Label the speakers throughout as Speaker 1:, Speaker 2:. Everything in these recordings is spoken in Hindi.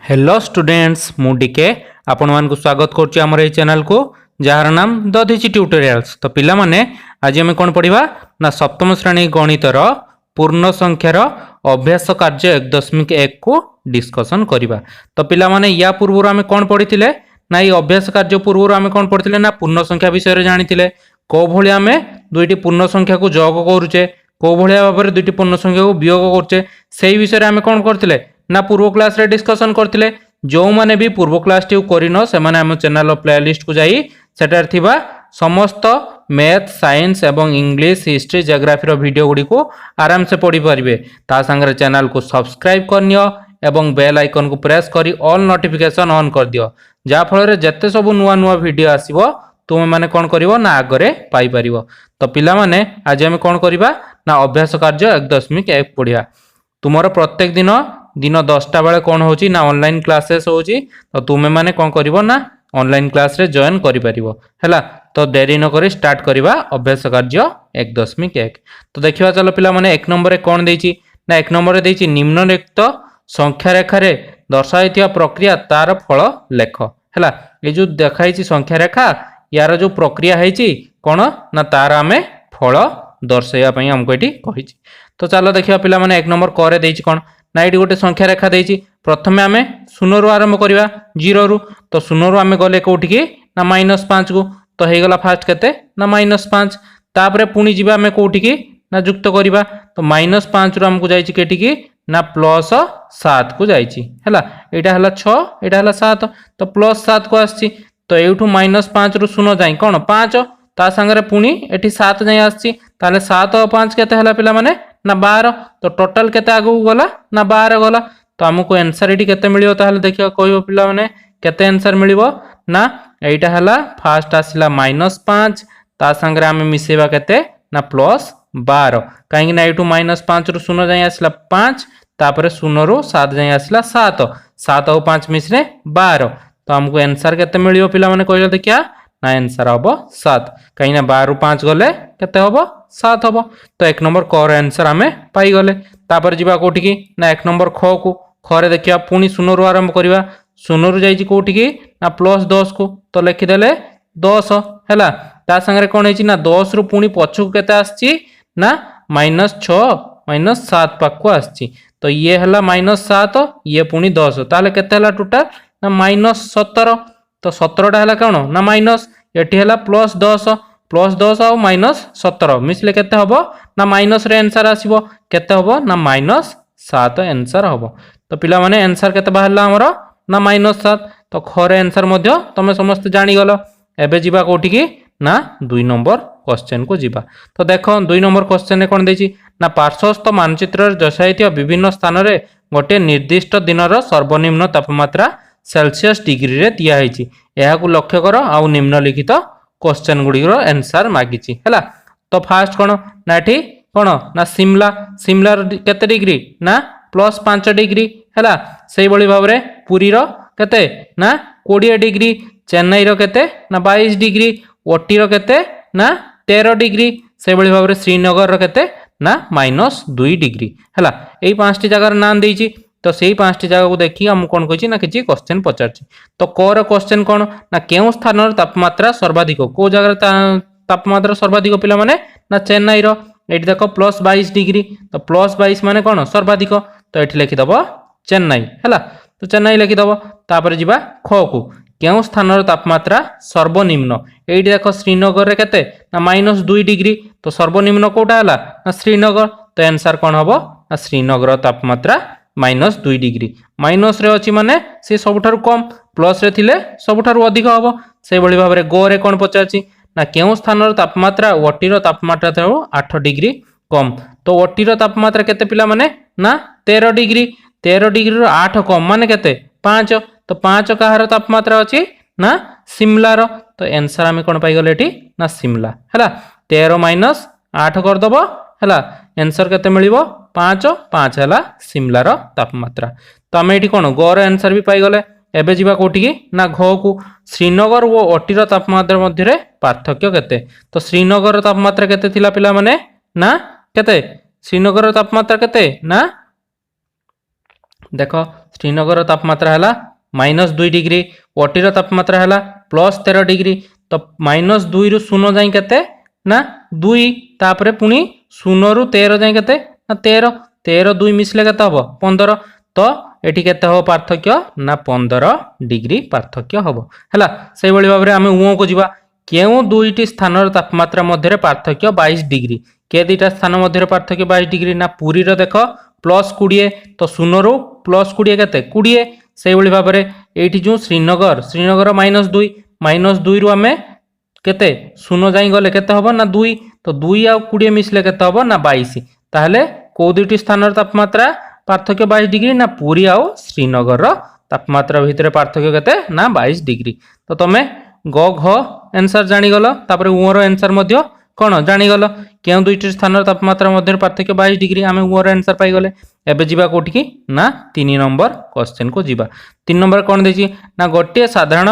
Speaker 1: हेलो स्टूडेंट्स मु डीके आपण मान को स्वागत करछि हमर ए चैनल को जार नाम दधिची ट्यूटोरियल्स। तो पिला माने आज हम कोन पढिबा ना सप्तम श्रेणी गणितर पूर्ण संख्यार अभ्यास कार्य 1.1 को डिस्कशन करिबा। तो पिला माने या पूर्व हम कोन पढिथिले ना ये अभ्यास कार्य पूर्व हम कोन पढिथिले ना पूर्ण संख्या विषय रे जानिथिले को भली हम दुईटी पूर्ण संख्या को जोग करूचे को भलिया भाबरे दुईटी पूर्ण संख्या को वियोग करूचे सेही विषय रे हम कोन करथिले ना पूर्व क्लास रे डिस्कशन करथिले। जो माने भी पूर्व क्लास टी करिनो से माने हम चैनल प्लेलिस्ट को जाई सेटार थिबा समस्त मैथ साइंस एवं इंग्लिश हिस्ट्री जियोग्राफी रो वीडियो गुडी को आराम से पढी परिबे। ता संगे चैनल को सब्सक्राइब करनियो एवं बेल आइकन को प्रेस करी ऑल नोटिफिकेशन ऑन कर दियो जा फल रे जत्ते सब नुवा नुवा वीडियो आसीबो तुमे माने कोन करिवो ना आगरे पाई परिबो। तो पिला माने आज हम कोन करिबा ना अभ्यास कार्य 1.1 पढिया। तुमरो प्रत्येक दिन दिन 10टा बेले कौन होची ना ऑनलाइन क्लासेस होची तो तुमे माने कौन करिवो ना ऑनलाइन क्लास रे जॉइन करि परिवो हैला। तो देरी न करी स्टार्ट करिवा अभ्यास कार्य 1.1। तो देखिवा चलो पिला माने 1 नंबर रे कौन देची ना 1 नंबर रे देची निम्नलिखित संख्या रेखा रे दर्शाइथिया प्रक्रिया तार फल लेख हैला। ए जो देखाइची संख्या रेखा यार जो प्रक्रिया हेची कोन ना तार हमें फल दर्शाइया पई हमको एठी कहिची। तो चलो देखिवा पिला माने 1 नंबर करे देची कोन ना ये गोटे संख्या रेखा देची प्रथमे आमे 0 रु आरंभ करिवा 0 रु। तो 0 रु आमे गले कोठी की ना -5 को तो हे गला फास्ट केते ना -5 तापरे पुनी जिबा आमे कोठी की ना युक्त करिवा तो -5 रु हमको जाईची केठी की ना +7 को जाईची हैला। एटा हला 6 एटा हला 7 तो +7 को आछी तो एठू -5 रु 0 जाई कोन 5 ता संगे पुनी एठी 7 जाई आछी ताले 7 और 5 केते हला पिला माने ना 12 तो टोटल केते आगु गला ना 12 गला। तो हमको आंसर एठी केते मिलियो ताले देखियो कहबो पिला माने केते आंसर मिलिबो ना एटा हला फास्ट आसिला -5 ता संगे हम मिसेबा केते ना +12 काहे ना एठू -5 रु 0 जाई आसिला 5 तापरे 0 रु 7 जाई आसिला 7 7 और 5 मिसरे 12 तो हमको आंसर केते मिलियो पिला माने कहलो देखिया ना आंसर हबो 7 काहे ना 12 रु 5 गले केते हबो 7 हबो। तो 1 नंबर क र आंसर हमें पाई गले। तापर जिबा कोठी की ना 1 नंबर ख को खरे देखिया पुनी 0 रु आरंभ करिवा 0 रु जाईची कोठी की ना +10 को तो लिखि देले 10 हैला। ता संगे कोन हेची ना 10 रु पुनी पछु केते आछी ना -6 -7 पाक को आछी तो ये हला -7 ये पुनी 10 ताले केते हला टोटल ना -17 तो 17 टा हला कोन ना माइनस एठी हला +10 और -17 मिसले केते हबो ना माइनस रे आंसर आसीबो केते हबो ना -7 आंसर हबो। तो पिला माने आंसर केते बाहरला हमरो ना -7 तो खरे आंसर मध्य तमे समस्त जानि गलो। एबे जिबा कोठी की ना 2 नंबर क्वेश्चन को जिबा। तो देखो 2 नंबर क्वेश्चन ने कोन देची ना पार्श्वस्थ मानचित्र दर्शाइथिया विभिन्न स्थान रे गोटे निर्दिष्ट दिनर सर्वनिम्न तापमात्रा सेल्सियस डिग्री रे दिया हेची एहा को लक्ष्य करो आ निम्नलिखित क्वेश्चन गुडीर आंसर मागिची हैला। तो फास्ट कोन ना एठी कोन ना शिमला शिमला केते डिग्री ना +5 डिग्री हैला। सेही बळी भाबरे पुरी रो केते ना 20 डिग्री चेन्नई रो केते ना 22 डिग्री ओटी रो केते ना 13 डिग्री सेही बळी भाबरे श्रीनगर रो केते ना -2 डिग्री हैला। एई पांचटी जगह नाम देइची तो सेही पांचटी जगह को देखि हम कोन कहिची ना किछि क्वेश्चन पचारछि। तो कोर क्वेश्चन कोन ना केउ स्थान तापमात्रा सर्वाधिक को जगह तापमात्रा सर्वाधिक पिला माने ना चेन्नई रो एठी देखो +22 डिग्री तो +22 माने कोन सर्वाधिक तो एठी लिखि दबो चेन्नई हैला। तो चेन्नई लिखि दबो तापर जिबा ख को केउ स्थान तापमात्रा सर्वनिम्न एठी देखो श्रीनगर रे केते ना -2 डिग्री तो सर्वनिम्न कोटा हला ना श्रीनगर तो आंसर कोन हबो ना श्रीनगर तापमात्रा -2 डिग्री माइनस रे अछि माने से सबठारु कम प्लस रे थिले सबठारु अधिक हबो। से बळी भाबरे गो रे कोन पचारछि ना केउ स्थान तापमात्रा ओटी रो तापमात्रा थाउ 8 डिग्री कम तो ओटी रो तापमात्रा केते पिला माने ना 13 डिग्री रो 8 कम माने केते 5 तो 5 काहार तापमात्रा अछि ना शिमला रो तो आंसर हम कोन पाई गले एठी ना शिमला हैला। 13 - 8 कर दबो हैला आंसर केते मिलिबो 5 हैला शिमला रो तापमात्रा। तो हम एठी कोन गोर आंसर भी पाई गले। एबे जिबा कोठी की ना घ को श्रीनगर और ओटी रो तापमात्रा मध्य रे पार्थक्य केते तो श्रीनगर रो तापमात्रा केते थिला पिला माने ना केते श्रीनगर रो तापमात्रा केते ना देखो श्रीनगर तापमात्रा है -2 डिग्री, ओटीर तापमात्रा है +13 डिग्री। तो -2 रु 0 जाए केते ना 2, तापरे पुणी 0 रु 13 जाए केते ना 13, 13 2 मिसले केते हबो 15। तो एठी केते हो पार्थक्य ना 15 डिग्री पार्थक्य हबो हैला। सेहि भली भाबरे आमे उ को जिबा केउ दुईटी स्थानर तापमात्रा मध्य पार्थक्य 22 डिग्री। के दुईटा स्थान मध्य पार्थक्य 22 डिग्री ना पुरी रो देख +20, तो 0 रु +20 केते 20। सेहि भली भाबरे एठी जो श्रीनगर -2, -2 रु आमे केते 0 जाई गले केते हबो ना 2, तो 2 आ 20 मिसले केते हबो ना 22। ताहले को दुईटी स्थानर तापमात्रा पार्थक्य 22 डिग्री ना पुरी आउ श्रीनगर तापमात्रा भितर पार्थक्य केते ना 22 डिग्री। तो तमे ग घ आंसर जानिगल, तापर उ रो आंसर मध्य कोन जानिगल केउ दुईटी स्थानर तापमात्रा मध्य पार्थक्य 22 डिग्री आमे उ रो आंसर पाई गले। एबे जिबा कोठी की ना 3 नंबर क्वेश्चन को जिबा। 3 नंबर कोन देछि ना गोटे साधारण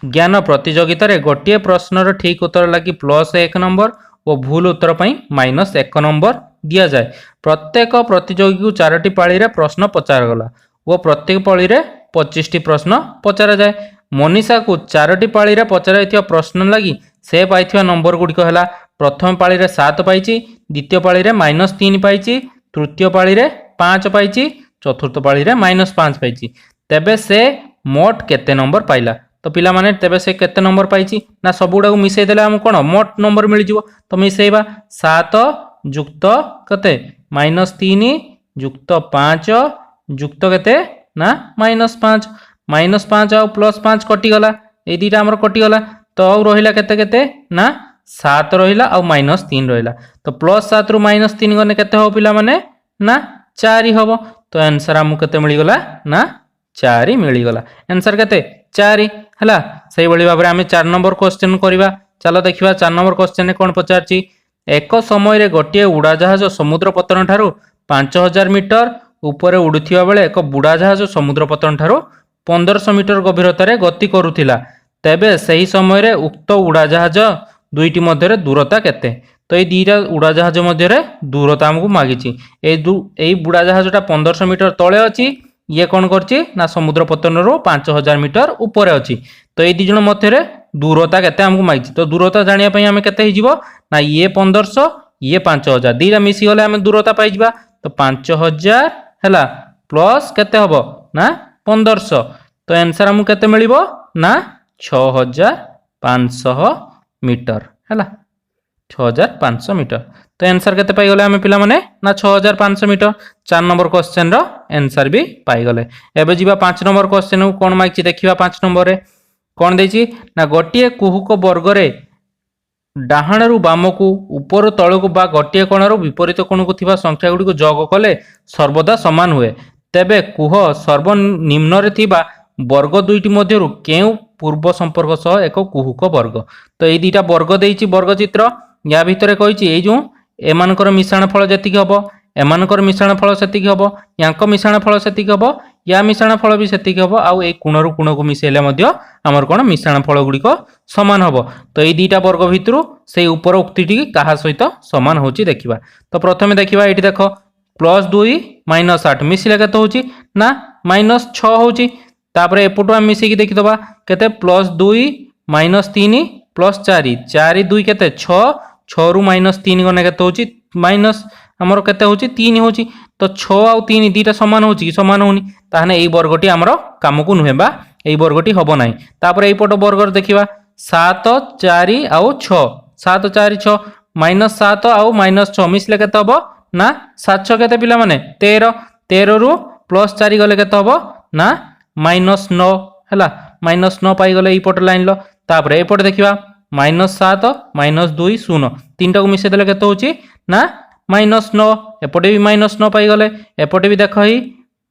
Speaker 1: ज्ञान प्रतियोगिता रे गोटे प्रश्नर ठीक उत्तर लगी +1 नंबर और भूल उत्तर पई -1 नंबर दिया जाए। प्रत्येक प्रतियोगी को 4टी पाली रे प्रश्न पचार गला और प्रत्येक पाली रे 25टी प्रश्न पचारा जाए। मनीषा को 4टी पाली रे पचराइथिया प्रश्न लगी से पाइथिया नंबर गुड़िक है प्रथम पाली रे 7 पाइछि, द्वितीय पाली रे -3 पाइछि, तृतीय पाली रे 5 पाइछि, चतुर्थ पाली रे -5 पाइछि। तेबे से मोट केते नंबर पाइला। तो पिला माने तेबे से केते नंबर पाइछि ना सबुडा को मिसै देले हम कोन मोट नंबर मिल जिवो। तो मिसैबा 7 जुक्त केते -3 जुक्त 5 जुक्त केते ना -5, -5 आ +5 कटि गला, ए दीटा हमर कटि गला। तो आ रहिला केते केते ना 7 रहिला आ -3 रहिला। तो +7 रु -3 गने केते हो पिला माने ना 4 हबो। तो आंसर हमु केते मिली गला ना 4 मिली गला। आंसर केते 4 हला। सही भली भाबरे आमे 4 नंबर क्वेश्चन करिबा। चलो देखिबा 4 नंबर क्वेश्चन ने कोन पचारची। एक समय रे गोटे उड़ाजहाज समुद्र पतन ठारू 5000 मीटर ऊपर उड़ुथिबा बेले एक बुड़ाजहाज समुद्र पतन ठारू 1500 मीटर गभीरता रे गति करुथिला। तेबे सही समय रे उक्त उड़ाजहाज दुईटी मध्य दूरता केते। तो ये दुईटा उड़ाजहाज मध्य दूरता हमको मागिची। ए बुड़ाजहाजटा 1500 मीटर तले अच्छी, ये कौन करची ना समुद्र पतन रो 5000 मीटर ऊपर अच्छी। तो ये दिजन मध्य दूरता केते हमको मागिची। तो दूरता जानिया पई हमें केते हिजिबो ना ये 1500 ये 5000 दीटा मिसी गले हमें दूरता पाई जिबा। तो 5000 हैला प्लस केते हबो ना 1500। तो आंसर हमको केते मिलिबो ना 6500 मीटर हैला 6500 मीटर। तो आंसर केते पाई गले हमें पिला माने ना 6500 मीटर। 4 नंबर क्वेश्चन रो आंसर भी पाई गले। एबे जिबा 5 नंबर क्वेश्चन को कोन माइछि देखिबा। 5 नंबर रे कोन देछि ना गोटिए कुहुक वर्ग रे डाहाण रु बाम को ऊपर तळ को बा गोटिए कोण रु विपरीत कोण को थिबा संख्या गुडी को जोग कले सर्वदा समान हुए। तेबे कुह सर्वनिम्न रे थिबा वर्ग दुईटी मध्यरु केउ पूर्व संपर्क सह एक कुहुक वर्ग। तो ये दुईटा वर्ग देइछि वर्ग चित्र। या भितरे कहिछि ए जो एमानकर मिश्रण फल जेतिक हबो एमानकर मिश्रण फल सेतिक हबो, यांक मिश्रण फल सेतिक हबो, या मिश्रण फल भी सेतिक हबो। आउ ए कोणरु कोण को मिसेले मध्य हमर कोन मिश्रण फल गुडी को समान हबो। तो ये दुईटा वर्ग भितरु से ऊपर उक्तिटी काहा सहित समान होछि देखिबा। तो प्रथमे देखिबा एठी देखो +2 -8 मिसिले केते होछि ना -6 होछि। तापरे एपटो हम मिसेकी देखि दबा केते +2 -3 +4 4 2 केते 6 6 रु -3 गने केते होछि माइनस हमर केते होछि 3 होछि। तो 6 आ 3 दीटा समान होछि कि समान होनी, ताहने एई वर्गटी हमर काम को नुहेबा एई वर्गटी हबो नाही। तापरे एपटो वर्ग देखिबा 7 4 आ 6 7 4 6 -7 आ -6 मिसले केते हबो ना 7 6 केते पिला माने 13 13 रु +4 गले केते हबो ना -9 हैला -9 पाई गले एई पट लाइन लो। तापरे एपट देखिबा -7 -2 0 तीनटा को मिसे देले केते होछि ना -9 एपटे भी -9 पाई गले। एपटे भी देखो ही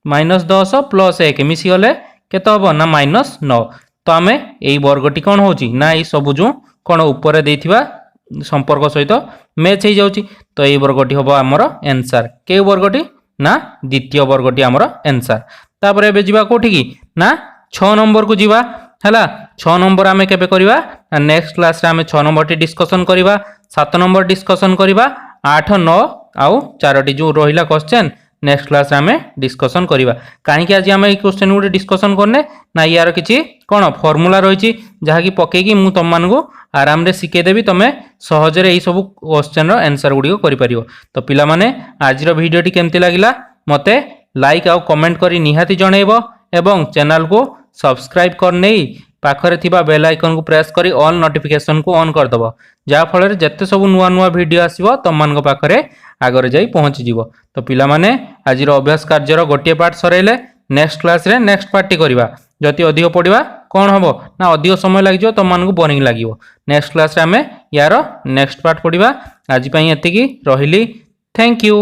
Speaker 1: -10 +1 मिसी गले केते हबो ना -9। तो आमे एई वर्गटी कोन होछि ना एई सब जो कोन ऊपर देथिबा संपर्क सहित मैच हो जाउछि। तो एई वर्गटी हबो हमर आंसर। के वर्गटी ना द्वितीय वर्गटी हमर आंसर। तापरे बे जिबा कोठी की ना 6 नंबर को जिबा हैला। 6 नंबर आमे केबे करिबा ना नेक्स्ट क्लास रे आमे 6 नंबर टी डिस्कशन करिबा, 7 नंबर डिस्कशन करिबा, 8 9 आउ 4टी जो रहिला क्वेश्चन नेक्स्ट क्लास रे आमे डिस्कशन करिबा काहे कि आज आमे ए क्वेश्चन गुटे डिस्कशन करने ना यार किछि कोन फार्मूला रहिछि जहा कि पके कि मु तम मानगो आराम रे सिखे देबी तमे सहज रे एई सब क्वेश्चन रो आंसर गुडी करि परियो तो पिला माने आज रो वीडियो टी केमति लागिला मते लाइक आ कमेंट करी निहाती जणैबो एवं चैनल को सब्सक्राइब कर नै पाखरे थिबा बेल आइकन को प्रेस करी ऑल नोटिफिकेशन को ऑन कर दबो जा फल रे जत्ते सब नुवा नुवा वीडियो आसीबो तम मान को पाखरे आगरे जाई पहुंची जीवो तो पिला माने आज रो अभ्यास कार्य रो गोटे पार्ट सरेले नेक्स्ट क्लास रे नेक्स्ट पार्ट टी करबा जति अधिक पढिबा कोन हबो ना अधिक समय लागि जो तम मान को बोरिंग लागिवो नेक्स्ट क्लास रे हमें यारो नेक्स्ट पार्ट पढिबा आज पई एतिकी रहिली थैंक यू।